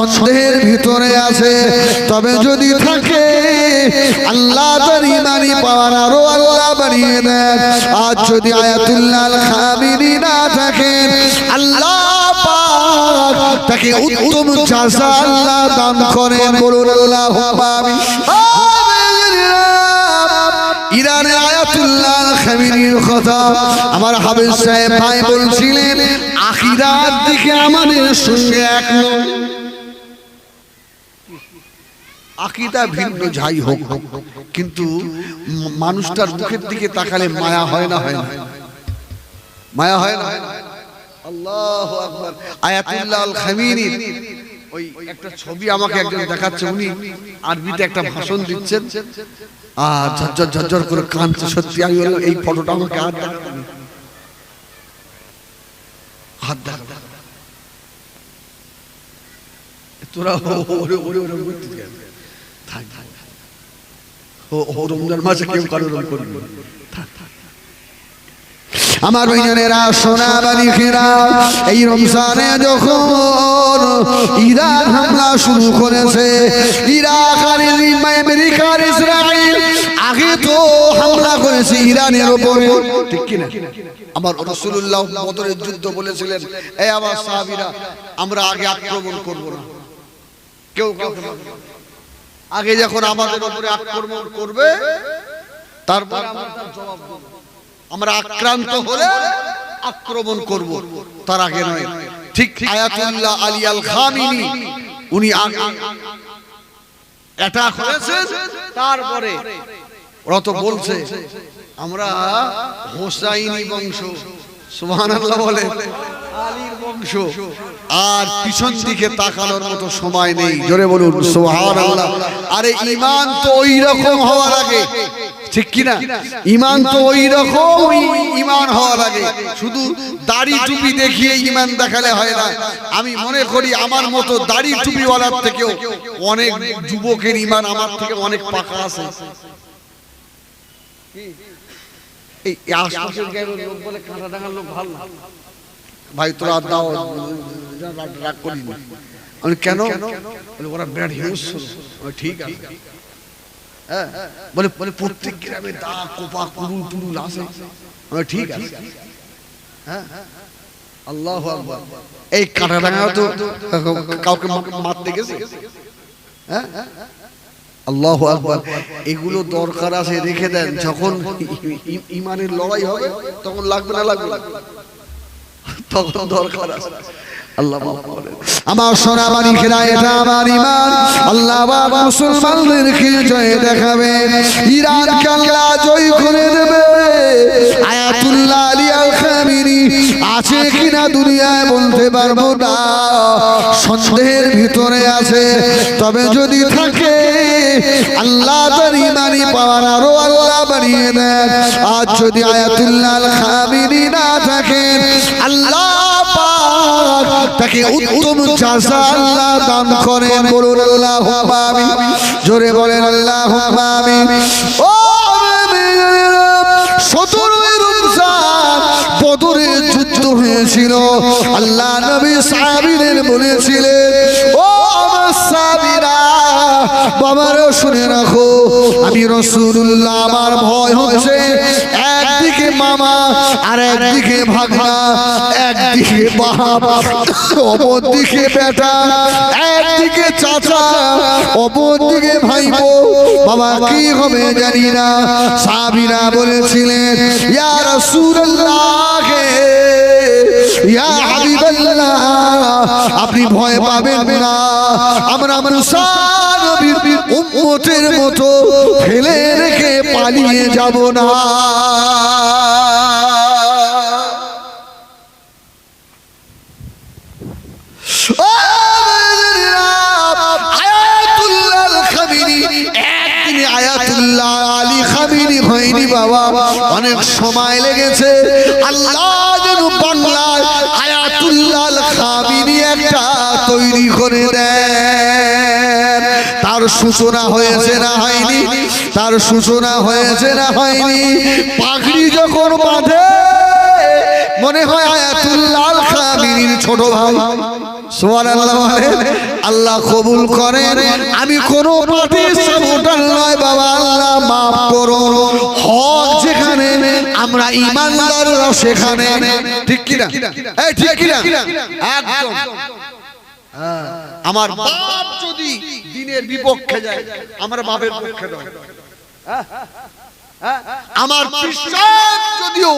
সন্দেহের ভিতরে আছে, তবে যদি থাকে আল্লাহ তার ঈমানি পাওয়ার আরো আল্লাহ বাড়িয়ে দেন। আর যদি আয়াতুল্লাহ খামিনি না থাকে আল্লাহ পাক তাকে উত্তম জাযা আল্লাহ দান করেন। বলুন আল্লাহুম্মা আমিন। ইরানের আয়াতুল্লাহ খামিনির কথা আমার হাফেজ সাহেব ভাই বলছিলেন, আখিরাত দিকে আমাদের সঙ্গে এক নয়। আকীদা ভিন্ন যাই হোক, কিন্তু মানুষটার মুখের দিকে তাকালে মায়া হয় না? হয় না? মায়া হয় না? আল্লাহু আকবার। আয়াতুল্লাহ আল খামিনি ওই একটা ছবি আমাকে একজন দেখাচ্ছে, উনি আরবিতে একটা ভাষণ দিচ্ছেন আর ঝরঝর ঝরঝর করে কাঁদছে। সত্যি আমি বললাম এই ফটোটা আমাকে আর হাত দেখা তোরা ওরে ওরে ওরে করতে থাক থাক ও রমজান মাসে কেউ কারোর করবে থাক থাক। আমার ভাইজানেরা, সোনা বালিকেরা, এই রমজানে যখন ইরান হামলা শুরু করেছে, ইরাক আর আমেরিকার ইসরায়েল আগে তো হামলা করেছে ইরানের উপরে, ঠিক কি না? আমার রাসূলুল্লাহ বদরের যুদ্ধ বলেছিলেন, এই আমার সাহাবীরা আমরা আগে আক্রমণ করব না, কেউ কাউকে আগে যখন আমাদের উপরে আক্রমণ করবে তারপর আমরা তার জবাব দেব। আমরা আক্রান্ত হলে আক্রমণ করব, তার আগে নয়। ঠিক আয়াতুল্লাহ আলী আল খামিনি উনি আগে অ্যাটাক করেছেন, তারপরে ওরা তো বলছে আমরা হোসাইনি বংশ, সুবহানাল্লাহ বলে, আলীর বংশ, আর পিছন দিকে তাকানোর মতো সময় নেই। জোরে বলুন সুবহানাল্লাহ। আরে ঈমান তো ওই রকম হওয়ার আগে, ঠিক কি না? ঈমান তো ওই রকম ঈমান হওয়ার আগে, শুধু দাড়ি টুপি দেখিয়ে ঈমান দেখালে হয় না। আমি মনে করি আমার মতো দাড়ি টুপিওয়ালার থেকেও অনেক যুবকের ঈমান আমার থেকে অনেক পাকা আছে। এই আশপাশের গ্রামের লোক বলে কাঁটাডাঙ্গার লোক ভালো না ভাই, তোরা দাও রাগ করি না। আমি কেন বলে ওরা বিরাট হিংস্র। ঠিক আছে, হ্যাঁ বলে বলে প্রত্যেক গ্রামে দা কোপা কুরুল টুরুল আছে। ঠিক আছে, হ্যাঁ আল্লাহু আকবার। এই কাঁটাডাঙ্গা তো কাউকে মারতে গেছে? হ্যাঁ আল্লাহু আকবার। এগুলো দরকার আছে, রেখে দেন, যখন ঈমানের লড়াই হবে তখন লাগবে না, লাগবে তখন দরকার আছে। আল্লাহ মাফ করেন। আমার সোনা বালিকেরা, এটা আমার ঈমান। আল্লাহ বাবা মুসলমানদেরকে জয় দেখাবে, ইরানকে আল্লাহ জয় করে দেবে। আয়াতুল্লাহ আলী আল খামিনি আছে কিনা দুনিয়ায় বলতে পারবো না, সন্দেহের ভিতরে আছে, তবে যদি থাকে আল্লাহ তার ঈমানি পাওয়ার আরো আল্লাহ বাড়িয়ে দেন। আর যদি আয়াতুল্লাহ আল খামিনি না থাকে আল্লাহ পাক তাকে উত্তম জাযা আল্লাহ দান করেন। বলুন আল্লাহুম্মা আমিন। জোরে বলেন আল্লাহুম্মা আমিন। ও 17 রমজান বদরের যুদ্ধ হয়েছিল। আল্লাহ নবী সাহাবীদের বলেছিলেন, ও আমার সাহাবীরা বাবারা শুনে রাখো, আমি রাসূলুল্লাহ আমার ভয় হচ্ছে একদিকে মামা আর একদিকে ভাগনা, একদিকে বাপ অপরদিকে বেটা, একদিকে চাচা অপরদিকে ভাইপো, বাবা কি হবে জানি না। সাহাবীরা বলেছিলেন, ইয়া রাসূলুল্লাহ, ইয়া হাবিবাল্লাহ, আপনি ভয় পাবেন না, আমরা মুসা নবীর উম্মতের মতো ফেলে রেখে পালিয়ে যাব না। আয়াতুল্লাহ খামিনি একদিনে আয়াতুল্লাহ আলী খামিনি হয়নি বাবা, অনেক সময় লেগেছে। আল্লাহ যেন বাংলায় আয়াতুল্লাহ খামিনি একটা তৈরি করে দেন। তার সূচনা হয়েছে না হয়নি? তার সূচনা হয়েছে না হয়নি? পাগড়ি যখন বাঁধে মনে হয় আয়াতুল্লাহ খামিনির ছোট ভাই, সুবহানাল্লাহ বলেন। আল্লাহ কবুল করেন। আমি কোনো পার্টি সাপোর্টার নয় বাবা, আল্লাহ মাফ করুন। হক যেখানে আমরা ঈমানদাররা সেখানে, ঠিক কি না? এই ঠিক কি না? একদম। আমার বাপ যদি দ্বীনের বিপক্ষে যায়, আমার বাপের পক্ষে নয়। আমার বিশ্বাস যদিও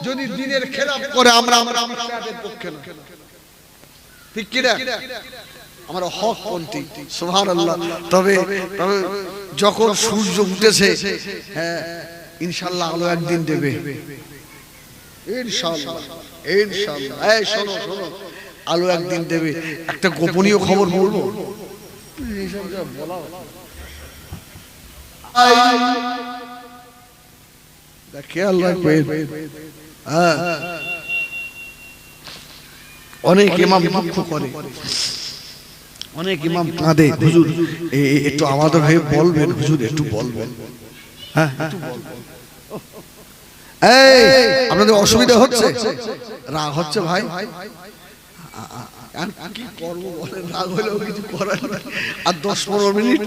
যদি দ্বীনের খেলাফ করে, আমরা বিশ্বাসের পক্ষে নয়, ঠিক কি না? আমরা হকপন্থী। সুবহানাল্লাহ। তবে যখন সূর্য উঠেছে, হ্যাঁ ইনশাআল্লাহ আলো একদিন দেবে, ইনশাআল্লাহ ইনশাআল্লাহ। এই শোনো শোনো, আলো একদিন দেবে। একটা গোপনীয় খবর বলবো, খেয়াল রাখবেন। অনেক ইমাম দুঃখ করে, অনেক ইমাম কাঁদে। হুজুর একটু আমাদের হয়ে বলবেন, হুজুর একটু বলবেন। হ্যাঁ এই আপনাদের অসুবিধা হচ্ছে, রাগ হচ্ছে ভাই? কি করবো বলেন, রাগ হলেও কিছু করার নাই। আর 10-15 মিনিট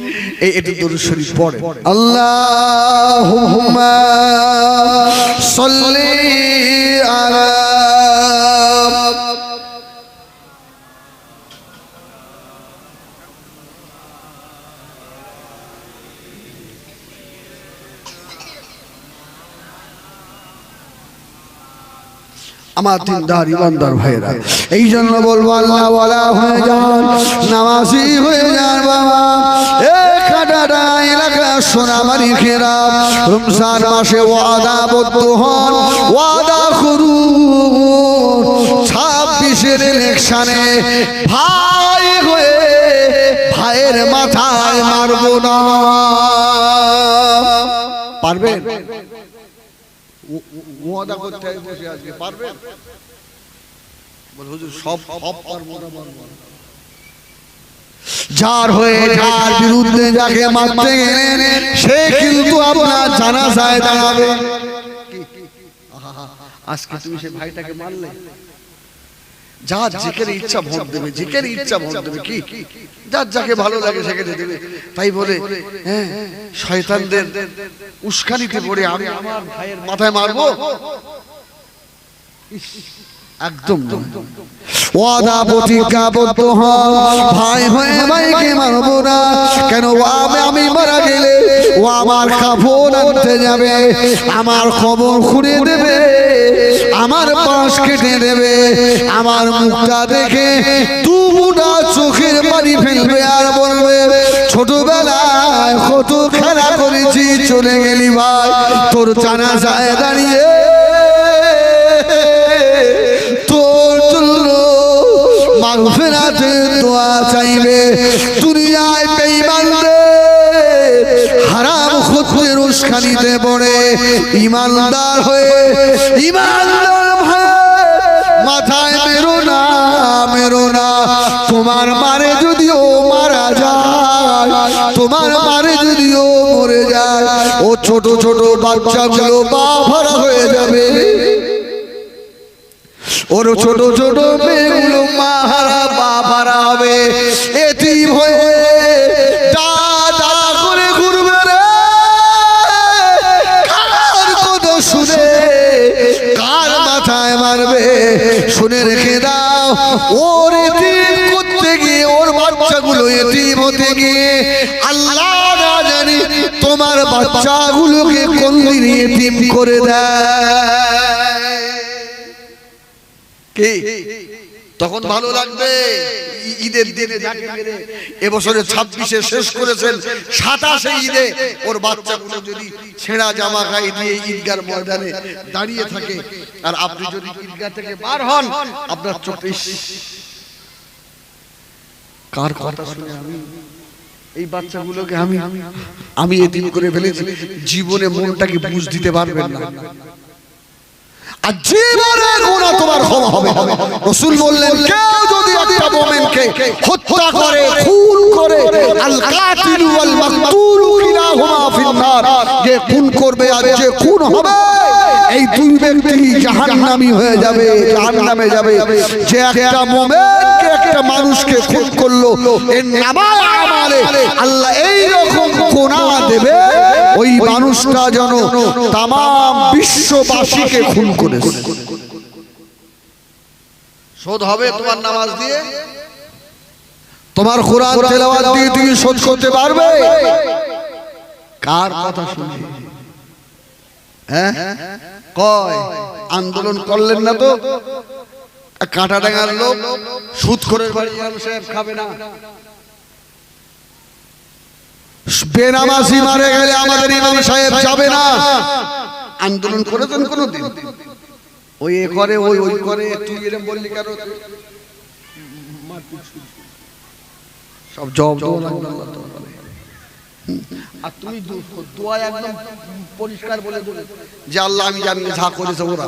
এই একটু দরুদ শরীফ পড়ে। আল্লাহুম্মা সাল্লি আলা আমার দিনদার ইমানদার ভাইরা, এই জন্য বলবো আল্লাহ ওয়ালা হয়ে যান, নামাজি হয়ে যান বাবা। কাটাটা এলাকা সোনামারি খেরা, রমজান মাসে ওয়াদাবদ্ধ হন, ওয়াদা করুন 26-এর ইলেকশনে ভাই হয়ে ভাইয়ের মাথায় মারবো না। পারবেন? ওয়াদা করতে বসে আজকে পারবেন? বল হুজুর সব পারবো না। যার হয়ে যার বিরুদ্ধে যাকে মারতে গেলেন, সে কিন্তু আপনার জানাজায় দাঁড়াবে। আজকে তুমি সে ভাইটাকে মারলে, যার যেখানে ইচ্ছা ভোট দেবে, যেখানে ইচ্ছা ভোট দেবে, কি যার যাকে ভালো লাগে সেখানে দেবে। তাই বলে হ্যাঁ শয়তানদের উস্কানিতে পড়ে আমি আমার ভাইয়ের মাথায় মারবো, একদম ওয়াদা প্রতিজ্ঞাবদ্ধ হন, ভাই হয়ে ভাইকে মারবো না। কেন? আমি মারা গেলে ও আমার কাফন আনতে যাবে, আমার কবর খুঁড়ে দেবে, আমার পাশ কেটে দেবে, আমার মুখটা দেখে দুটা চোখের পানি ফেলবে আর বলবে ছোটবেলায় কত খেলা করেছি, চলে গেলি ভাই, তোর জানাজায় দাঁড়িয়ে তোর জন্য মাগফিরাতের দোয়া চাইবে। দুনিয়ায় বেঈমানদের হারাম খুদের উস্কানিতে পড়ে ঈমানদার হয়ে ঈমানদার ভাই মাথায় মেরো না, মেরো না। তোমার মারে যদিও মারা যায়, তোমার মারে যদিও মরে যায়, ও ছোট ছোট বাচ্চাগুলো বাবারা হয়ে যাবে, ওর ছোট ছোট মেয়েগুলো মাহারা বাবারা হবে, এতিম হয়ে দাদা করে ঘুরবে রে। কার কথা শুনে কার মাথায় মারবে শুনে রেখে দাও। ওর এতিম করতে গিয়ে, ওর বাচ্চাগুলো এতিম হতে গিয়ে আল্লাহ না জানি তোমার বাচ্চাগুলোকে কোন দিন এতিম করে দেয়। তখন ভালো লাগবে। ঈদের দিনে এবছরে 26-এ শেষ করেছেন, 27-এ ঈদে ওর বাচ্চাগুলো যদি ছেঁড়া জামা গায়ে দিয়ে ঈদগার ময়দানে দাঁড়িয়ে থাকে, আর আপনি যদি ঈদগাহ থেকে বার হন, আপনার চোখে কার কথা শুনে আমি এই বাচ্চাগুলোকে আমি এতিম করে ফেলেছি, জীবনে মনটাকে বুঝ দিতে পারবেন না। আর জীবনের গুনাহ তোমার ক্ষমা হবে। রাসূল বললেন, কেউ যদি একটা মুমিনকে হত্যা করে, খুন করে, আল কাতিল ওয়াল মাকতুল কিলাহুমা ফিন্নার, যে খুন করবে আর যে খুন হবে, এই দুই ব্যক্তি জাহান্নামী হয়ে যাবে, জাহান্নামে যাবে। যে একটা মুমিনকে একটা মানুষকে খুন করলো, এর নামাল আমালে আল্লাহ এই রকম গুনাহ দেবে, ওই মানুষটা যেন তাম বিশ্ববাসীকে খুন করেছে। শোধ হবে তোমার নামাজ দিয়ে, তোমার কোরআন তেলাওয়াত দিয়ে তুমি শোধ করতে পারবে? কার কথা শুনে? হ্যাঁ, কয় আন্দোলন করলেন না তো? কাঁটাডাঙ্গার লোক সুদ করে বাড়ি ইমাম সাহেব খাবে না, বেনামাজি মারে গেলে আমাদের ইমাম সাহেব যাবে না। আন্দোলন করেছেন কোনদিন? ওই এ করে ওই ওই করে, তুই এরকম বললি কেন? সব জবাব দেওয়া লাগবে আল্লাহ তাআলা। আর তুমি দোয়া একদম পরিষ্কার বলে দেবে যে আল্লাহ আমি জানি যা করেছে ওরা।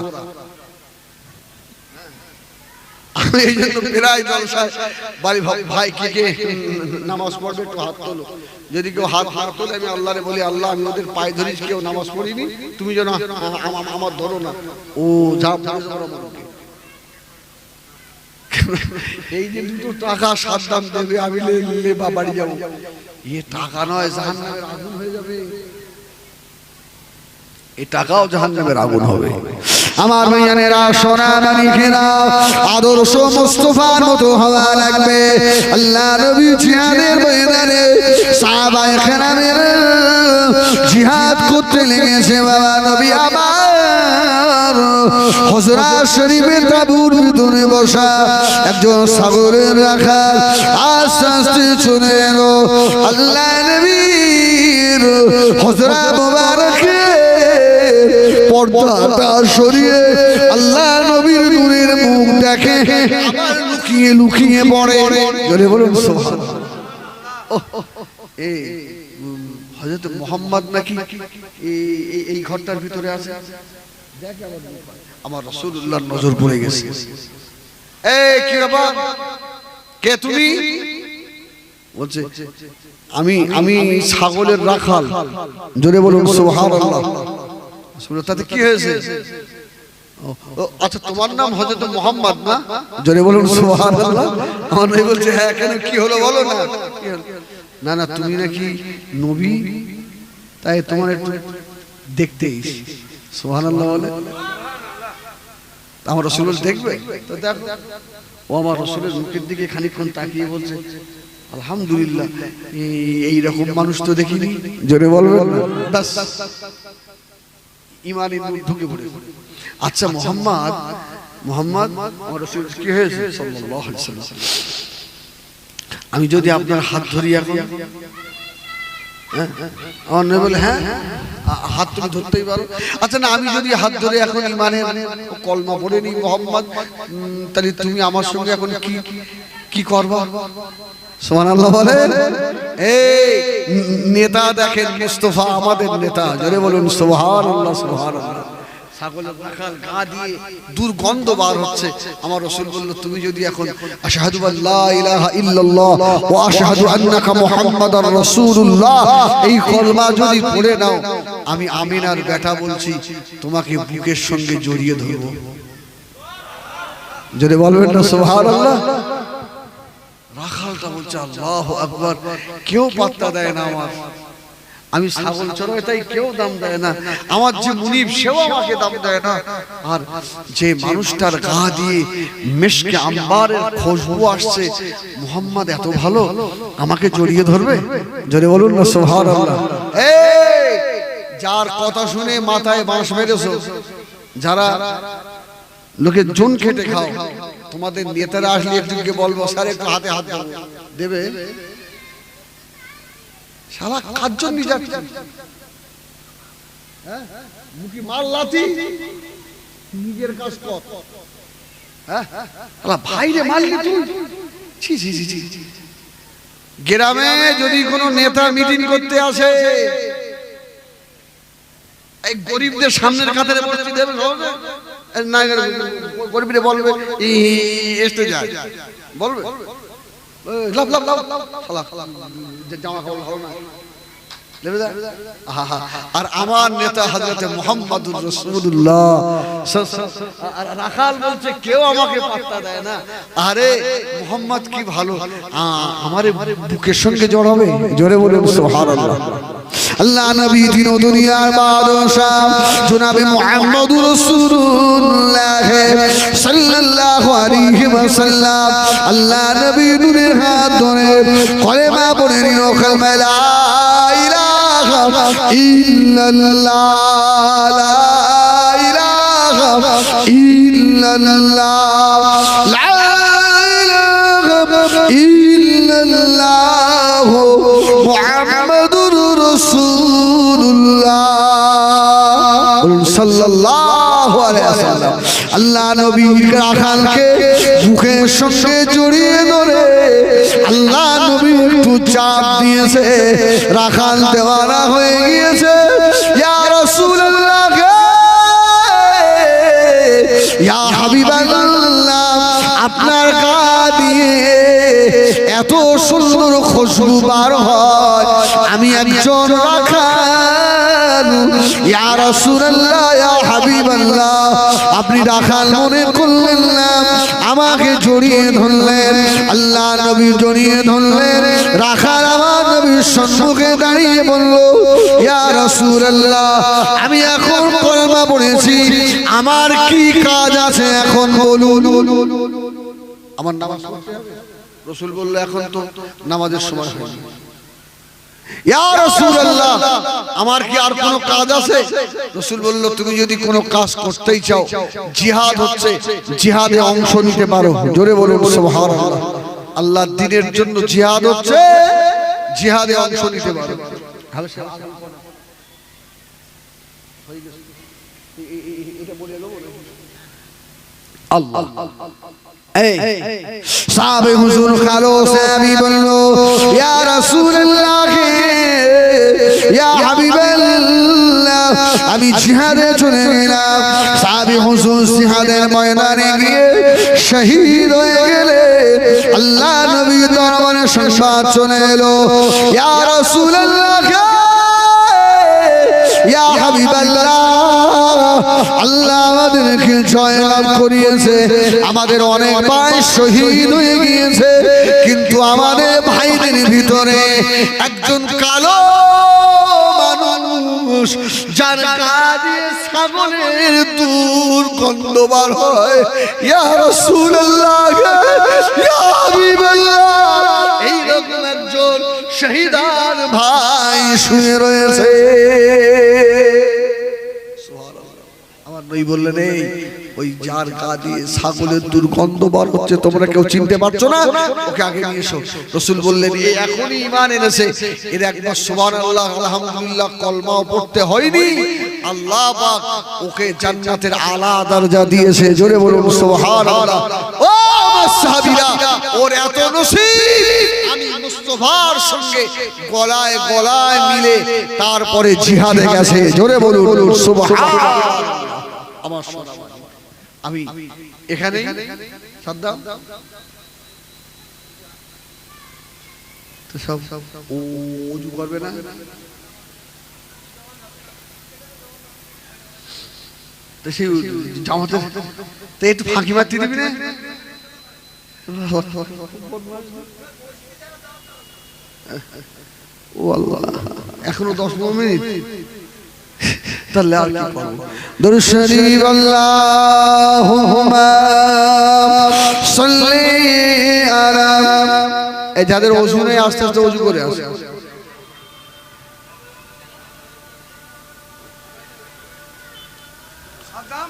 আমি এই জন্য প্রায় জলসায় বাড়ি ভাই কে নামাজ পড়বে একটু হাত তোলো, যদি কেউ হাত তোলে আমি আল্লাহরে বলি আল্লাহ আমি ওদের পায়ে ধরিস, কেউ নামাজ পড়িনি, তুমি যেন আমার ধরো না, ও যা এই যে দুটো টাকা সাদ্দাম দেবে আমি বাড়ি যাবো, এ টাকা নয় জাহান্নামের আগুন হয়ে যাবে, এই টাকাও জাহান্নামের আগুন হবে। আমার ভাইয়ানেরা সোনা মানিকেরা, আদর্শ মুস্তাফার মতো হওয়া লাগবে। আল্লাহ নবী জিহাদের ময়দানে সাহাবায়ে কেরামের জিহাদ করতে লেগেছে। বাবা নবী আমার হুজরাত শরীফের তাঁবুর ভিতরে বসা একজন ছাগলের রাখাল আস্তে আস্তে চলে এলো। আল্লাহ নবীর হুজরাত মুবারকে পর্দাটা সরিয়ে আল্লাহ নবীর নূরের মুখ দেখে আবার লুকিয়ে লুকিয়ে পড়ে। জোরে বলুন সুবহানাল্লাহ। এই হযরত মুহাম্মদ নাকি এই ঘরটার ভিতরে আছে, দেখে আমার রাসূলুল্লাহর নজর পড়ে গেছে। এই কি ব্যাপার, কে তুমি? বলছে আমি ছাগলের রাখাল। জোরে বলুন সুবহানাল্লাহ। তাতে কি হয়েছে? আচ্ছা তোমার নাম হযরত মুহাম্মদ না? জোরে বলুন সুবহানাল্লাহ। আমার নবী বলছে হ্যাঁ, কেন কি হলো বলো না। না না তুমি নাকি নবী, তাই তোমার একটু দেখতে এসেছি। সুবহানাল্লাহ বলে আমার রাসূল দেখবে তো দেখো। ও আমার রাসূলের মুখের দিকে খানিকক্ষণ তাকিয়ে বলছে আলহামদুলিল্লাহ, এই রকম মানুষ তো দেখিনি। জোরে বলবেন না? বাস ইমানের নূর ঢুকে পড়ে। আচ্ছা মুহাম্মদ আমার রাসূল কি হয়েছে সাল্লাল্লাহু আলাইহি ওয়াসাল্লাম, আমি যদি আপনার হাত ধরি এখন? আমার নবী বলে হ্যাঁ হাত তুমি ধরতেই পারো। আচ্ছা না, আমি যদি হাত ধরে এখন ইমানের কলমা পড়ে নি মুহাম্মদ, তাহলে তুমি আমার সঙ্গে এখন কি করবা? সুবহানাল্লাহ বলেন। এই নেতা দেখেন, মুস্তাফা আমাদের নেতা। জোরে বলুন সুবহানাল্লাহ সুবহানাল্লাহ। ছাগলের রাখাল গা দিয়ে দুর্গন্ধ বার হচ্ছে। আমার রাসূল বলল তুমি যদি এখন আশহাদু আল্লা ইলাহা ইল্লাল্লাহ ওয়া আশহাদু আন্নাকা মুহাম্মাদার রাসূলুল্লাহ এই কলমা যদি পড়ে নাও, আমি আমিনার বেটা বলছি তোমাকে বুকের সঙ্গে জড়িয়ে ধরব। জোরে বলবেন না সুবহানাল্লাহ। রাখালটা বলছে আল্লাহু আকবার, কেউ পাত্তা দেয় না আমার, আমি ছাগল চড়াই তাই কেউ দাম দেয় না, আমার যে মুনিব সেও আমাকে দাম দেয় না, আর যে মানুষটার গা দিয়ে মিশকে আম্বারের খুশবু আসছে, মুহাম্মদ এত ভালো আমাকে জড়িয়ে ধরবে। জোরে বলুন না সুবহানাল্লাহ। এই যার কথা শুনে মাথায় বাঁশ মেরেছো, যারা লোকের জুন খেটে খাও, তোমাদের নেতারা আসলে একজনকে বলবো স্যার একটু হাতে হাত দেবে, শালা কার জন্য যাচ্ছে? হ্যাঁ মুখি মার লাথি, নিজের কাজ কর। হ্যাঁ ভাইরে মারলি তুই? ছি ছি ছি ছি। গ্রামে যদি কোনো নেতা মিটিং করতে আসে, এই গরিবদের সামনের কাতারে বসতে দেবে না, গরিবরে বলবে এসতে যায়, বলবে লাভ লাভ লাভ শালা জামা কাপড় ভালো না, আর আমার নেতা হযরত মুহাম্মদুর রাসূলুল্লাহ। আর রাখাল বলছে কেউ আমাকে পাত্তা দেয় না। আরে মুহাম্মদ কি ভালো, আমারে বুকের সঙ্গে জড়াবে। জোরে বলে সুবহানাল্লাহ। আল্লাহ নবী দিন ও দুনিয়ার বাদশাহ জনাবে মুহাম্মদুর রাসূলুল্লাহ সাল্লাল্লাহু আলাইহি ওয়াসাল্লাম আল্লাহ নবী নূরের হাত ধরে কলেমা পড়ে নিল, কালেমা লা ইলাহা ইল্লাল্লাহ, লা ইলাহা ইল্লাল্লাহ, লা ইলাহা ইল্লাল্লাহ মুহাম্মাদুর রাসূলুল্লাহ সাল্লাল্লাহু আলাইহি ওয়াসাল্লাম। আল্লাহ নবী রাখালকে বুকের সঙ্গে জড়িয়ে ধরে আল্লাহ নবী একটু চাপ দিয়েছে, রাখাল দেওয়ানা হয়ে গিয়েছে। ইয়া রাসূলুল্লাহ, ইয়া হাবিবাল্লাহ, আপনার গা দিয়ে এত সুন্দর খুশবু বার হয়, আমি একজন রাখাল। ইয়া রাসূলুল্লাহ, ইয়া হাবিবাল্লাহ, আপনি রাখাল মনে করলেন না, আমাকে জড়িয়ে ধরলেন। আল্লাহ নবী জড়িয়ে ধরলেন। রাখাল আমার নবীর সম্মুখে দাঁড়িয়ে বলল, ইয়া রাসূলুল্লাহ, আমি এখন কলেমা পড়েছি, আমার কি কাজ আছে এখন বলুন। আমার নামাজ পড়তে হবে। রাসূল বলল, এখন তো নামাজের সময় হয়নি। ইয়া রাসূলুল্লাহ, আমার কি আর কোনো কাজ আছে? রাসূল বলল, তুমি যদি কোনো কাজ করতেই চাও, জিহাদ হচ্ছে, জিহাদে অংশ নিতে পারো। জোরে বলুন সুবহানাল্লাহ। আল্লাহর দ্বীনের জন্য জিহাদ হচ্ছে, জিহাদে অংশ নিতে পারো। আল্লাহ সাহাবে হুজুর খালো সাহাবী বলল, ইয়া রাসূলুল্লাহ, ইয়া হাবিবাল্লাহ, আমি জিহাদে চলে গেলাম। সাহাবী হুজুর জিহাদের ময়দানে গিয়ে শহীদ হয়ে গেলেন। আল্লাহ নবীর দরবারে সংবাদ চলে এলো, ইয়া রাসূলুল্লাহ, ইয়া হাবিবাল্লাহ, আল্লাহ আমাদেরকে জয়লাভ করিয়েছে, আমাদের অনেক ভাই শহীদ হয়ে গিয়েছে, কিন্তু আমাদের ভাইদের ভিতরে একজন কালো মানুষ, যার গা দিয়ে ছাগলের দুর্গন্ধ বার হয়। ইয়া রাসূলুল্লাহ, ইয়া হাবিবাল্লাহ, এইরকম একজন শহীদার ভাই শুয়ে রয়েছে। আমার নবী বললেন, এই ওই যার গা দিয়ে ছাগলের দুর্গন্ধ বার হচ্ছে, তোমরা কেউ চিনতে পারছো না, ওকে আগে নিয়ে এসো। রাসূল বললেন, এই এখনই ঈমান এনেছে, এর একবার সুবহানাল্লাহ আলহামদুলিল্লাহ কলমাও পড়তে হয়নি, আল্লাহ পাক ওকে জান্নাতের আলা দরজা দিয়েছে। জোরে বলুন সুবহানাল্লাহ। ও আমার সাহাবীরা, ওর এত নসিব, আমি মুস্তাফার সঙ্গে গলায় গলায় মিলে তারপরে জিহাদে গেছে। জোরে বলুন সুবহানাল্লাহ। আমার সোনা, আমি এখানে সাদ্দাম তো সব ওযু করবে না, তো সেই জামাতে তো একটু ফাঁকি মারতে দিবি না? ও আল্লাহ, এখনো 10 মিনিট, তাহলে আর কি করব? দরুদ শরীফ আল্লাহুম্মা সাল্লি আলা, এই যাদের ওযু নেই আস্তে আস্তে ওযু করে আসে। সাদ্দাম